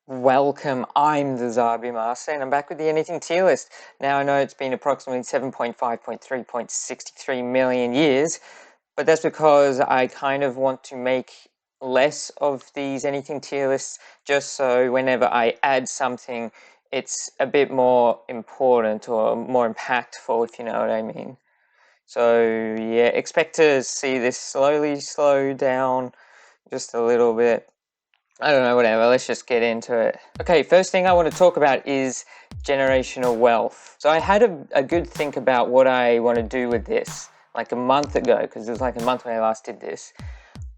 Welcome, I'm the Zarbimaster and I'm back with the anything tier list. Now I know it's been approximately 7.5.3.63 million years, but that's because I kind of want to make less of these anything tier lists just so whenever I add something it's a bit more important or more impactful, if you know what I mean. So yeah, expect to see this slowly slow down just a little bit. I don't know, whatever, let's just get into it. Okay, first thing I want to talk about is generational wealth. So I had a good think about what I want to do with this like a month ago, because it was like a month when I last did this.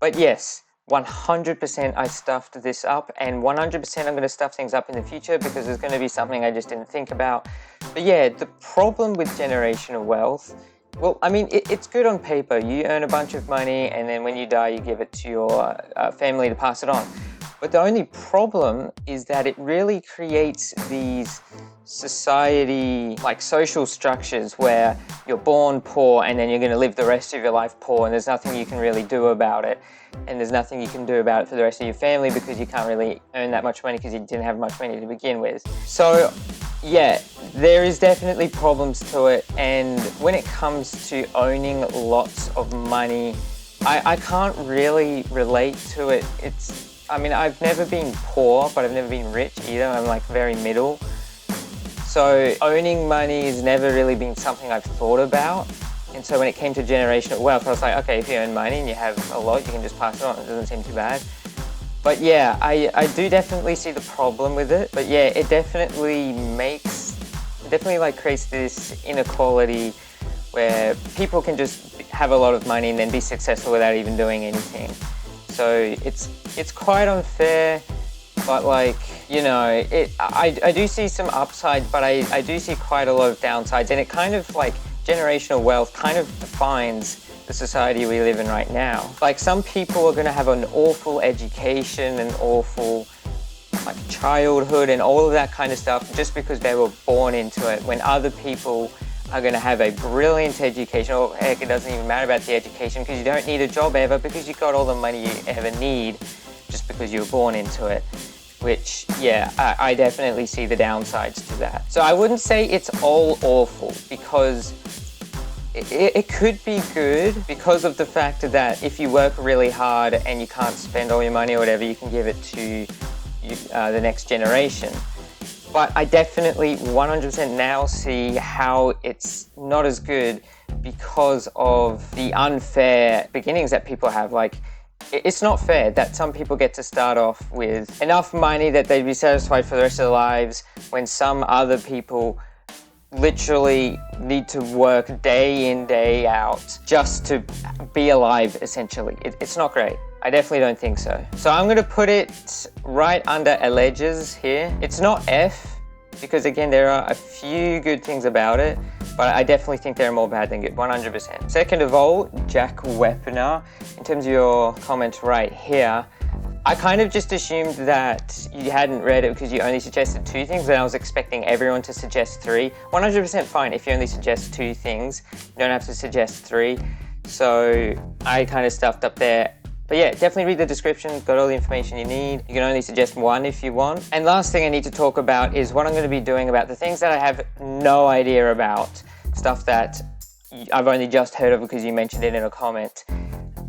But yes, 100% I stuffed this up, and 100% I'm going to stuff things up in the future because there's going to be something I just didn't think about. But yeah, the problem with generational wealth, well, I mean, it's good on paper. You earn a bunch of money and then when you die you give it to your family to pass it on. But the only problem is that it really creates these society, like social structures where you're born poor and then you're going to live the rest of your life poor and there's nothing you can really do about it. And there's nothing you can do about it for the rest of your family because you can't really earn that much money because you didn't have much money to begin with. So yeah, there is definitely problems to it, and when it comes to owning lots of money, I can't really relate to it. I mean, I've never been poor, but I've never been rich either. I'm like very middle. So owning money has never really been something I've thought about. And so when it came to generational wealth, I was like, okay, if you earn money and you have a lot, you can just pass it on. It doesn't seem too bad. But yeah, I do definitely see the problem with it. But yeah, it definitely like creates this inequality where people can just have a lot of money and then be successful without even doing anything. So it's quite unfair, but like, you know, I do see some upsides, but I do see quite a lot of downsides, and it kind of like, generational wealth kind of defines the society we live in right now. Like, some people are going to have an awful education and awful like childhood and all of that kind of stuff just because they were born into it, when other people are going to have a brilliant education, or heck, it doesn't even matter about the education because you don't need a job ever because you got all the money you ever need just because you were born into it. Which, yeah, I definitely see the downsides to that. So I wouldn't say it's all awful, because it could be good because of the fact that if you work really hard and you can't spend all your money or whatever, you can give it to the next generation. But I definitely 100% now see how it's not as good because of the unfair beginnings that people have. Like, it's not fair that some people get to start off with enough money that they'd be satisfied for the rest of their lives when some other people literally need to work day in, day out just to be alive, essentially. It's not great. I definitely don't think so. So I'm going to put it right under Alleges here. It's not F, because again, there are a few good things about it, but I definitely think they're more bad than good, 100%. Second of all, Jack Weaponer, in terms of your comment right here, I kind of just assumed that you hadn't read it because you only suggested 2 things, and I was expecting everyone to suggest 3. 100% fine if you only suggest 2 things. You don't have to suggest 3. So I kind of stuffed up there. But yeah, definitely read the description, got all the information you need. You can only suggest 1 if you want. And last thing I need to talk about is what I'm going to be doing about the things that I have no idea about. Stuff that I've only just heard of because you mentioned it in a comment.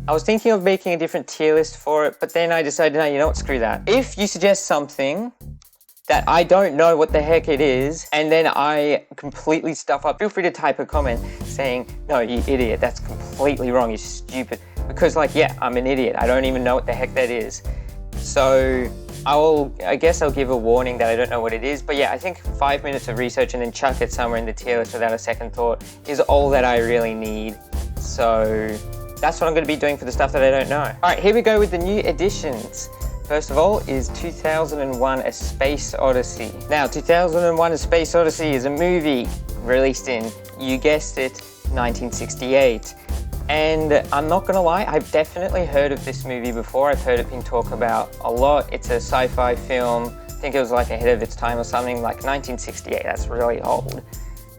I was thinking of making a different tier list for it, but then I decided, no, you know what, screw that. If you suggest something that I don't know what the heck it is, and then I completely stuff up, feel free to type a comment saying, no, you idiot, that's completely wrong, you're stupid. Because like, yeah, I'm an idiot, I don't even know what the heck that is. So I guess I'll give a warning that I don't know what it is, but yeah, I think 5 minutes of research and then chuck it somewhere in the tier list without a second thought is all that I really need. So that's what I'm going to be doing for the stuff that I don't know. All right, here we go with the new additions. First of all is 2001: A Space Odyssey. Now, 2001: A Space Odyssey is a movie released in, you guessed it, 1968. And I'm not gonna lie, I've definitely heard of this movie before. I've heard it being talked about a lot. It's a sci-fi film. I think it was like ahead of its time or something, like 1968, that's really old.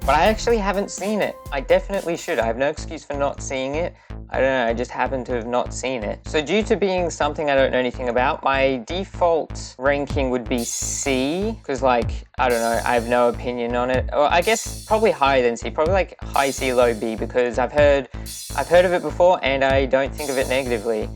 But I actually haven't seen it. I definitely should. I have no excuse for not seeing it. I don't know, I just happen to have not seen it. So due to being something I don't know anything about, my default ranking would be C, because like, I don't know, I have no opinion on it. Or I guess probably higher than C, probably like high C, low B, because I've heard of it before and I don't think of it negatively.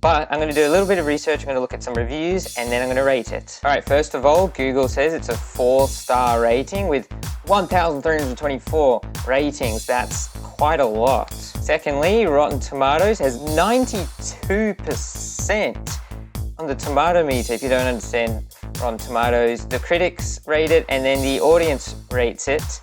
But I'm going to do a little bit of research, I'm going to look at some reviews, and then I'm going to rate it. Alright, first of all, Google says it's a 4-star rating with 1,324 ratings. That's quite a lot. Secondly, Rotten Tomatoes has 92% on the tomato meter. If you don't understand Rotten Tomatoes, the critics rate it and then the audience rates it.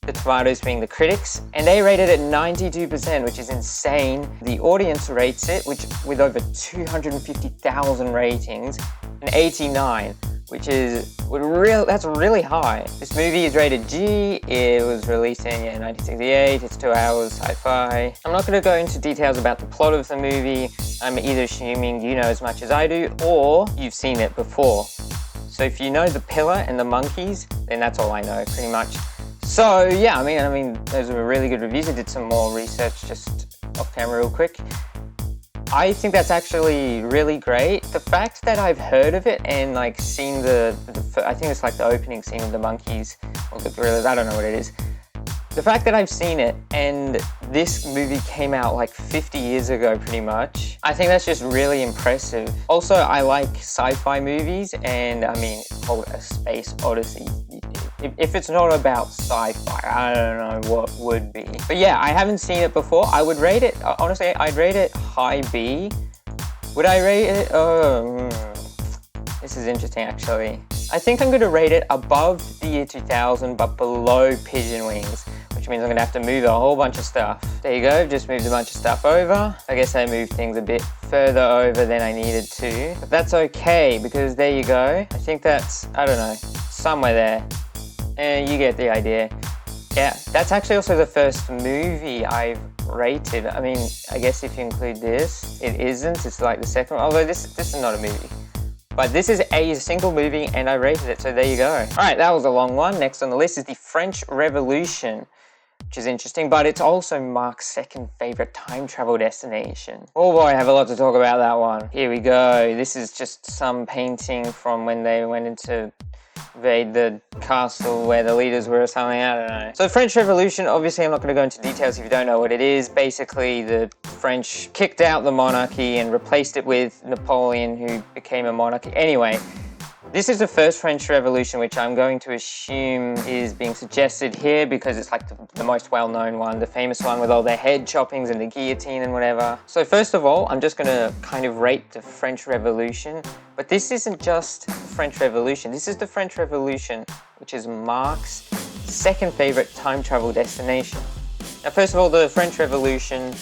The tomatoes being the critics, and they rate it at 92%, which is insane. The audience rates it, which with over 250,000 ratings, an 89, which is that's really high. This movie is rated G. It was released in 1968. It's 2 hours, sci-fi. I'm not going to go into details about the plot of the movie. I'm either assuming you know as much as I do, or you've seen it before. So if you know the pillar and the monkeys, then that's all I know, pretty much. So yeah, I mean, those were really good reviews. I did some more research just off camera real quick. I think that's actually really great. The fact that I've heard of it and like seen I think it's like the opening scene of the monkeys or the gorillas, I don't know what it is. The fact that I've seen it and this movie came out like 50 years ago pretty much, I think that's just really impressive. Also, I like sci-fi movies, and I mean, it's called a space odyssey. If it's not about sci-fi, I don't know what would be. But yeah, I haven't seen it before. I would rate it, honestly, I'd rate it high B. Would I rate it? This is interesting actually. I think I'm going to rate it above the year 2000 but below Pigeon Wings, which means I'm going to have to move a whole bunch of stuff. There you go, just moved a bunch of stuff over. I guess I moved things a bit further over than I needed to, but that's okay because there you go. I think that's, I don't know, somewhere there. You get the idea. Yeah, that's actually also the first movie I've rated. I mean, I guess if you include this, it isn't. It's like the second one, although this is not a movie. But this is a single movie and I rated it, so there you go. All right, that was a long one. Next on the list is the French Revolution, which is interesting, but it's also Mark's second favorite time travel destination. Oh boy, I have a lot to talk about that one. Here we go. This is just some painting from when they went into invade the castle where the leaders were or something, I don't know. So the French Revolution, obviously I'm not going to go into details if you don't know what it is. Basically, the French kicked out the monarchy and replaced it with Napoleon, who became a monarchy. Anyway, this is the first French Revolution, which I'm going to assume is being suggested here because it's like the most well-known one, the famous one with all the head choppings and the guillotine and whatever. So first of all, I'm just going to kind of rate the French Revolution, but this isn't just the French Revolution. This is the French Revolution, which is Mark's second favorite time travel destination. Now, first of all, the French Revolution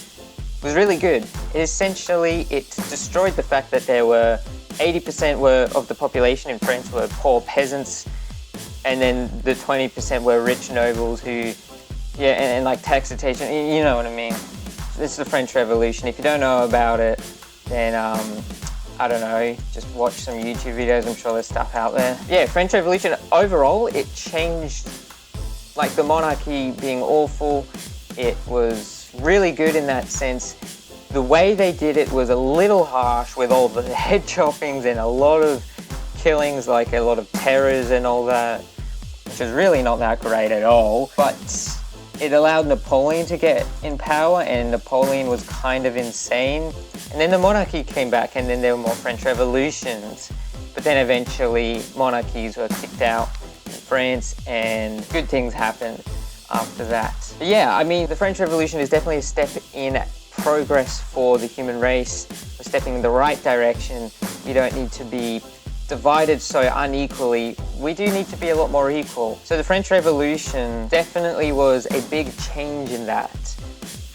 was really good. It destroyed the fact that there were 80% of the population in France were poor peasants, and then the 20% were rich nobles who, and like taxation, you know what I mean. This is the French Revolution. If you don't know about it, then I don't know, just watch some YouTube videos, I'm sure there's stuff out there. Yeah, French Revolution, overall, it changed, like the monarchy being awful, it was really good in that sense. The way they did it was a little harsh with all the head choppings and a lot of killings, like a lot of terrors and all that, which is really not that great at all. But it allowed Napoleon to get in power, and Napoleon was kind of insane. And then the monarchy came back, and then there were more French revolutions. But then eventually monarchies were kicked out in France and good things happened after that. But yeah, I mean, the French Revolution is definitely a step in progress for the human race. We're stepping in the right direction. We don't need to be divided so unequally. We do need to be a lot more equal. So the French Revolution definitely was a big change in that.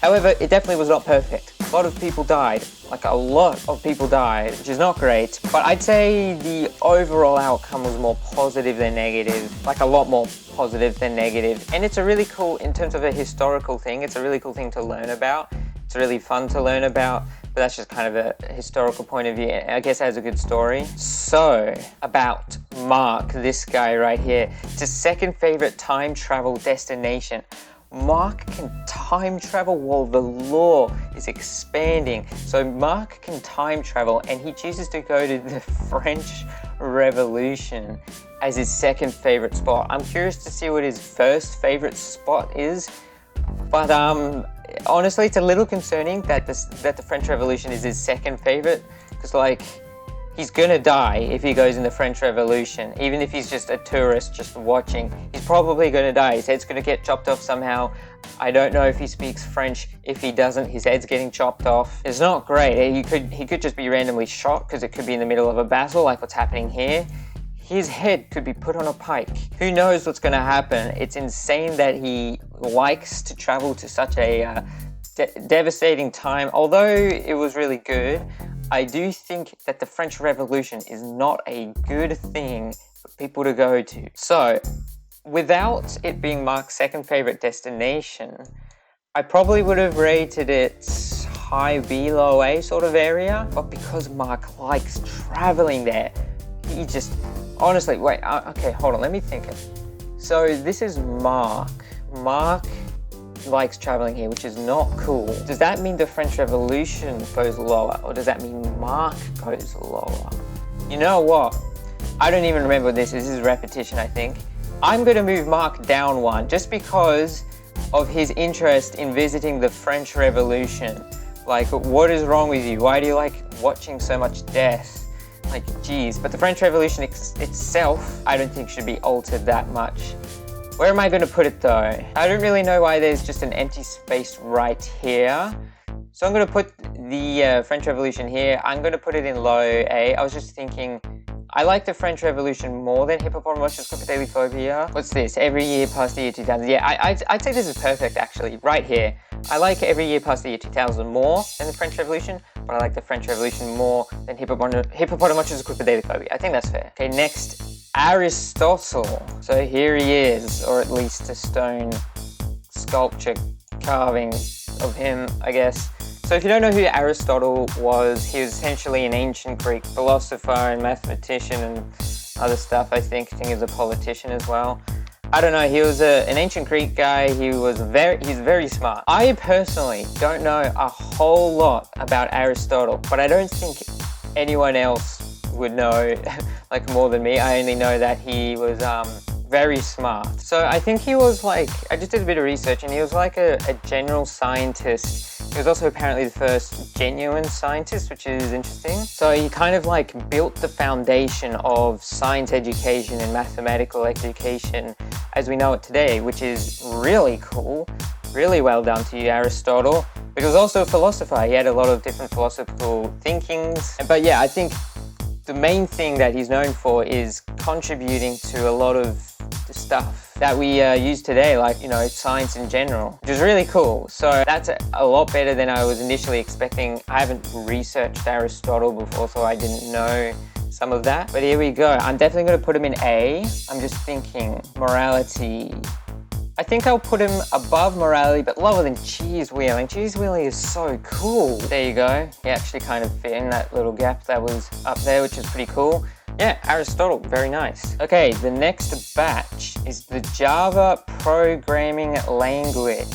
However, it definitely was not perfect. A lot of people died, like a lot of people died, which is not great. But I'd say the overall outcome was more positive than negative, like a lot more positive than negative. And it's a really cool, in terms of a historical thing, it's a really cool thing to learn about. It's really fun to learn about, but that's just kind of a historical point of view. I guess it has a good story. So, about Mark, this guy right here. It's his second favorite time travel destination. Mark can time travel while the law is expanding. So Mark can time travel and he chooses to go to the French Revolution as his second favorite spot. I'm curious to see what his first favorite spot is, but honestly, it's a little concerning that the French Revolution is his second favorite, because like, he's gonna die if he goes in the French Revolution. Even if he's just a tourist just watching, he's probably gonna die. His head's gonna get chopped off somehow. I don't know if he speaks French. If he doesn't, his head's getting chopped off. It's not great. He could just be randomly shot, because it could be in the middle of a battle like what's happening here. His head could be put on a pike. Who knows what's gonna happen? It's insane that he likes to travel to such a devastating time. Although it was really good, I do think that the French Revolution is not a good thing for people to go to. So, without it being Mark's second favorite destination, I probably would have rated it high B, low A sort of area. But because Mark likes traveling there, he just, honestly, wait, okay, hold on, let me think. So this is Mark. Mark likes traveling here, which is not cool. Does that mean the French Revolution goes lower, or does that mean Mark goes lower? You know what? I don't even remember this. This is repetition, I think. I'm going to move Mark down one, just because of his interest in visiting the French Revolution. Like, what is wrong with you? Why do you like watching so much death? Like, geez. But the French Revolution itself, I don't think should be altered that much. Where am I going to put it though? I don't really know why there's just an empty space right here. So I'm going to put the French Revolution here. I'm going to put it in low A. I was just thinking, I like the French Revolution more than Hippopotomonstrosesquippedaliophobia. What's this? Every year past the year 2000. Yeah, I'd say this is perfect actually, right here. I like every year past the year 2000 more than the French Revolution, but I like the French Revolution more than Hippopotomonstrosesquippedaliophobia. I think that's fair. Okay, next, Aristotle. So here he is, or at least a stone sculpture carving of him, I guess. So if you don't know who Aristotle was, he was essentially an ancient Greek philosopher and mathematician and other stuff, I think. I think he was a politician as well. I don't know, he was an ancient Greek guy. He's very smart. I personally don't know a whole lot about Aristotle, but I don't think anyone else would know like more than me. I only know that he was very smart. So I think he was like, I just did a bit of research, and he was like a general scientist. He was also apparently the first genuine scientist, which is interesting. So he kind of like built the foundation of science education and mathematical education as we know it today, which is really cool. Really well done to you, Aristotle. But he was also a philosopher. He had a lot of different philosophical thinkings. But yeah, I think the main thing that he's known for is contributing to a lot of the stuff that we use today, like, you know, science in general, which is really cool. So that's a lot better than I was initially expecting. I haven't researched Aristotle before, so I didn't know some of that. But here we go. I'm definitely going to put him in A. I'm just thinking morality. I think I'll put him above morality, but lower than cheese wheeling. Cheese wheeling is so cool. There you go. He actually kind of fit in that little gap that was up there, which is pretty cool. Yeah, Aristotle, very nice. Okay, the next batch is the Java programming language.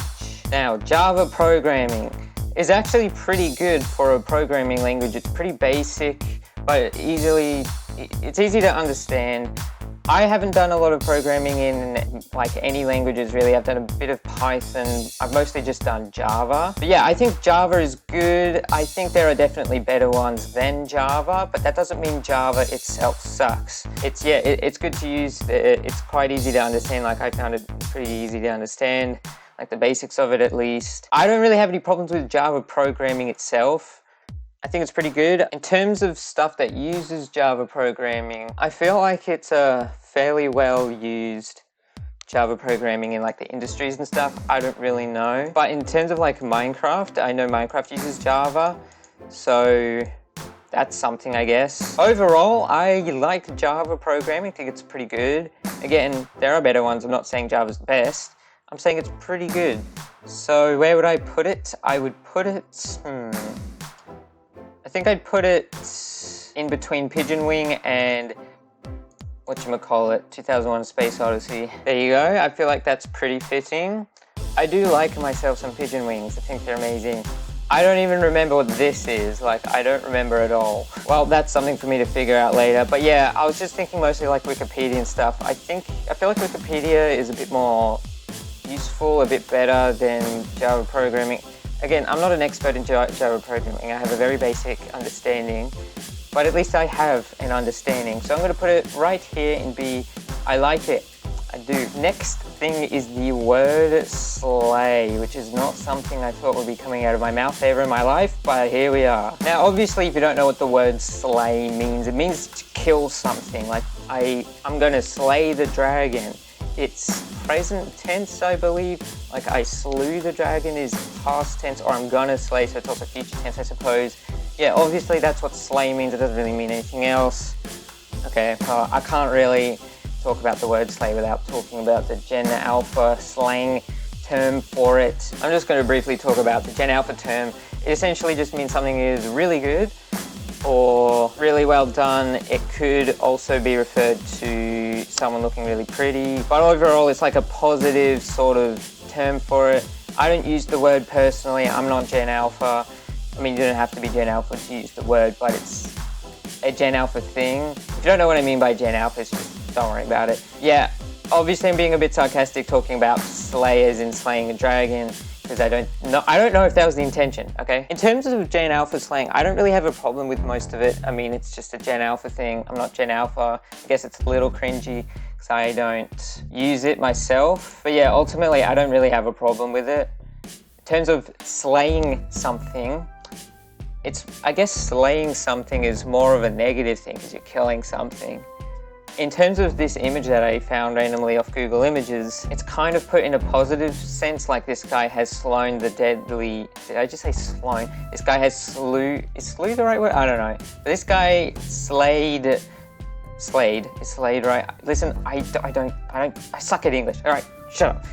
Now, Java programming is actually pretty good for a programming language. It's pretty basic, but it's easy to understand. I haven't done a lot of programming in like any languages really. I've done a bit of Python. I've mostly just done Java. But yeah, I think Java is good. I think there are definitely better ones than Java, but that doesn't mean Java itself sucks. It's good to use. It's quite easy to understand. Like, I found it pretty easy to understand, like the basics of it at least. I don't really have any problems with Java programming itself. I think it's pretty good. In terms of stuff that uses Java programming, I feel like it's a fairly well used Java programming in like the industries and stuff. I don't really know. But in terms of like Minecraft, I know Minecraft uses Java. So that's something, I guess. Overall, I like Java programming. I think it's pretty good. Again, there are better ones. I'm not saying Java's the best. I'm saying it's pretty good. So where would I put it? I would put it, I think I'd put it in between Pigeon Wing and whatchamacallit, 2001: Space Odyssey. There you go. I feel like that's pretty fitting. I do like myself some pigeon wings. I think they're amazing. I don't even remember what this is. Like, I don't remember at all. Well, that's something for me to figure out later. But yeah, I was just thinking mostly like Wikipedia and stuff. I feel like Wikipedia is a bit more useful, a bit better than Java programming. Again, I'm not an expert in Java programming. I have a very basic understanding, but at least I have an understanding. So I'm going to put it right here in B. I like it. I do. Next thing is the word slay, which is not something I thought would be coming out of my mouth ever in my life, but here we are. Now, obviously, if you don't know what the word slay means, it means to kill something. Like, I'm going to slay the dragon. It's present tense, I believe. Like, I slew the dragon is past tense, or I'm gonna slay, so it's also future tense, I suppose. Yeah, obviously that's what slay means. It doesn't really mean anything else. Okay, well, I can't really talk about the word slay without talking about the Gen Alpha slang term for it. I'm just going to briefly talk about the Gen Alpha term. It essentially just means something is really good or really well done. It could also be referred to someone looking really pretty, but overall it's like a positive sort of term for it. I don't use the word personally. I'm not Gen Alpha. I mean, you don't have to be Gen Alpha to use the word, but it's a Gen Alpha thing. If you don't know what I mean by Gen Alpha, it's just don't worry about it. Yeah, obviously I'm being a bit sarcastic talking about slayers and slaying a dragon, because I don't know if that was the intention, okay? In terms of Gen Alpha slang, I don't really have a problem with most of it. I mean, it's just a Gen Alpha thing. I'm not Gen Alpha. I guess it's a little cringy because I don't use it myself. But yeah, ultimately, I don't really have a problem with it. In terms of slaying something, I guess slaying something is more of a negative thing because you're killing something. In terms of this image that I found randomly off Google Images, it's kind of put in a positive sense, like this guy has slain the deadly... Did I just say slown? This guy has slew... Is slew the right word? I don't know. But this guy slayed... Is slayed right? Listen, I suck at English. Alright, shut up.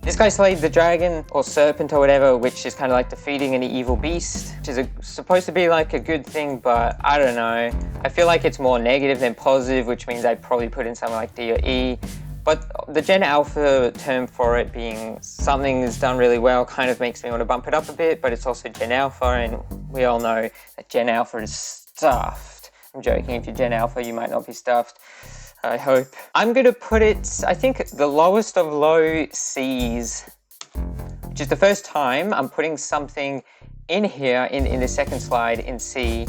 This guy slayed the dragon or serpent or whatever, which is kind of like defeating an evil beast, which is supposed to be like a good thing, but I don't know. I feel like it's more negative than positive, which means I'd probably put in something like D or E. But the Gen Alpha term for it being something is done really well kind of makes me want to bump it up a bit, but it's also Gen Alpha, and we all know that Gen Alpha is stuffed. I'm joking, if you're Gen Alpha, you might not be stuffed. I hope. I'm going to put it, I think, the lowest of low C's, which is the first time I'm putting something in here in the second slide in C.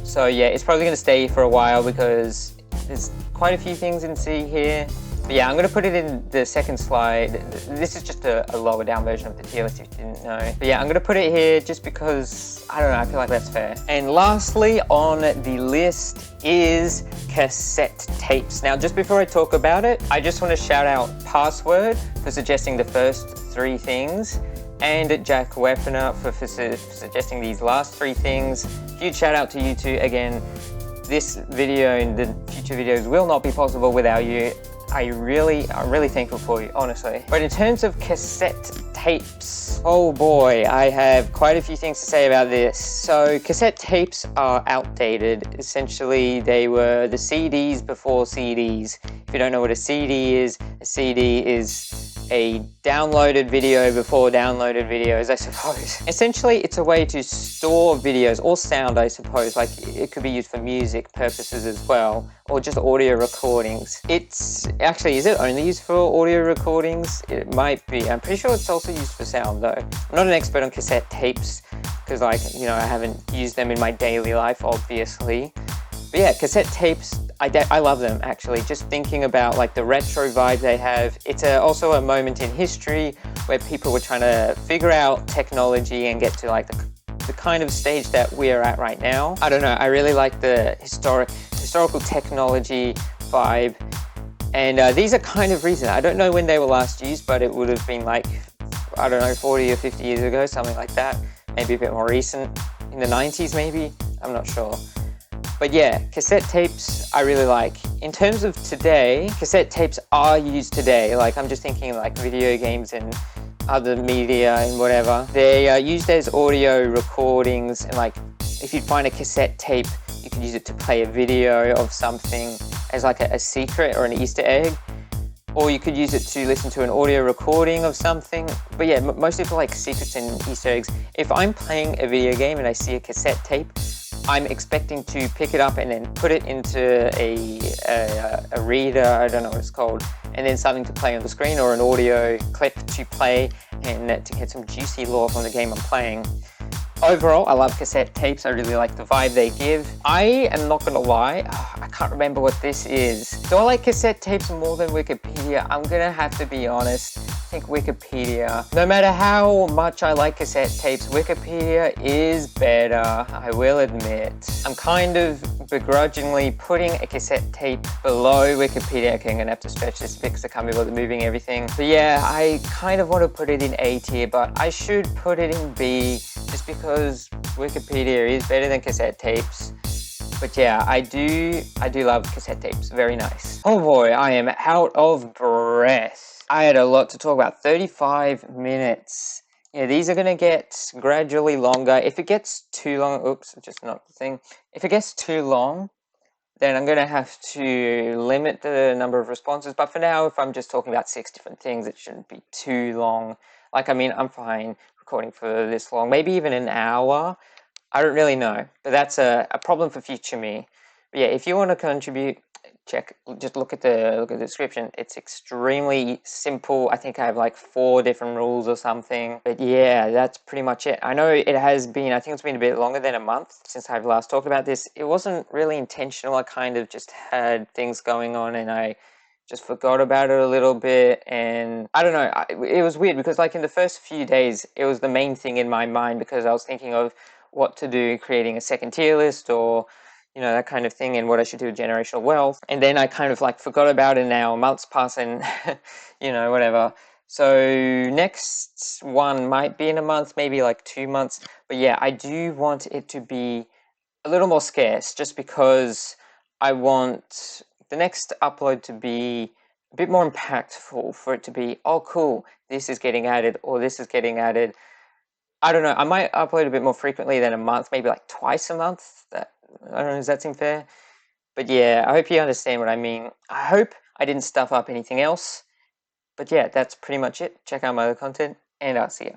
So yeah, it's probably going to stay for a while because there's quite a few things in C here. But yeah, I'm going to put it in the second slide. This is just a lower down version of the tier list if you didn't know. But yeah, I'm going to put it here just because, I don't know, I feel like that's fair. And lastly on the list is cassette tapes. Now, just before I talk about it, I just want to shout out Password for suggesting the first three things, and Jack Weaponer for suggesting these last three things. Huge shout out to you two. Again, this video and the future videos will not be possible without you. I'm really thankful for you, honestly. But in terms of cassette tapes, oh boy, I have quite a few things to say about this. So cassette tapes are outdated. Essentially, they were the CDs before CDs. If you don't know what a CD is a downloaded video before downloaded videos, I suppose. Essentially, it's a way to store videos or sound, I suppose. Like, it could be used for music purposes as well, or just audio recordings. It's actually, is it only used for audio recordings? It might be. I'm pretty sure it's also used for sound though. I'm not an expert on cassette tapes because, like, you know, I haven't used them in my daily life, obviously. But yeah, cassette tapes, I love them actually. Just thinking about like the retro vibe they have. It's also a moment in history where people were trying to figure out technology and get to like the kind of stage that we are at right now. I don't know, I really like the historical technology vibe. And these are kind of recent. I don't know when they were last used, but it would have been like, I don't know, 40 or 50 years ago, something like that. Maybe a bit more recent, in the 90s maybe, I'm not sure. But yeah, cassette tapes I really like. In terms of today, cassette tapes are used today. Like, I'm just thinking like video games and other media and whatever. They are used as audio recordings, and like if you find a cassette tape, you can use it to play a video of something as like a secret or an Easter egg. or you could use it to listen to an audio recording of something. But yeah, mostly for like secrets and Easter eggs. If I'm playing a video game and I see a cassette tape, I'm expecting to pick it up and then put it into a reader, I don't know what it's called, and then something to play on the screen, or an audio clip to play and to get some juicy lore from the game I'm playing. Overall, I love cassette tapes. I really like the vibe they give. I am not gonna lie, I can't remember what this is. Do I like cassette tapes more than Wikipedia? I'm gonna have to be honest. I think Wikipedia. No matter how much I like cassette tapes, Wikipedia is better, I will admit. I'm kind of begrudgingly putting a cassette tape below Wikipedia. Okay, I'm gonna have to stretch this because I can't be bothered moving everything. But yeah, I kind of want to put it in A tier, but I should put it in B just because Wikipedia is better than cassette tapes. But yeah, I do love cassette tapes. Very nice. Oh boy, I am out of breath. I had a lot to talk about. 35 minutes. Yeah, these are going to get gradually longer. If it gets too long, oops, just not the thing. If it gets too long, then I'm going to have to limit the number of responses. But for now, if I'm just talking about 6 different things, it shouldn't be too long. Like, I mean, I'm fine recording for this long. Maybe even an hour. I don't really know. But that's a problem for future me. But yeah, if you want to contribute, just look at the description. It's extremely simple. I think I have like 4 different rules or something. But yeah, that's pretty much it. I know it has been, I think it's been a bit longer than a month since I've last talked about this. It wasn't really intentional. I kind of just had things going on and I just forgot about it a little bit. And I don't know, it was weird because like in the first few days, it was the main thing in my mind because I was thinking of what to do, creating a second tier list or you know, that kind of thing, and what I should do with generational wealth. And then I kind of like forgot about it. Now months pass and you know, whatever. So next one might be in a month, maybe like 2 months. But yeah, I do want it to be a little more scarce just because I want the next upload to be a bit more impactful, for it to be, oh cool, this is getting added or this is getting added. I don't know, I might upload a bit more frequently than a month, maybe like twice a month. I don't know, does that seem fair? But yeah, I hope you understand what I mean. I hope I didn't stuff up anything else. But yeah, that's pretty much it. Check out my other content, and I'll see ya.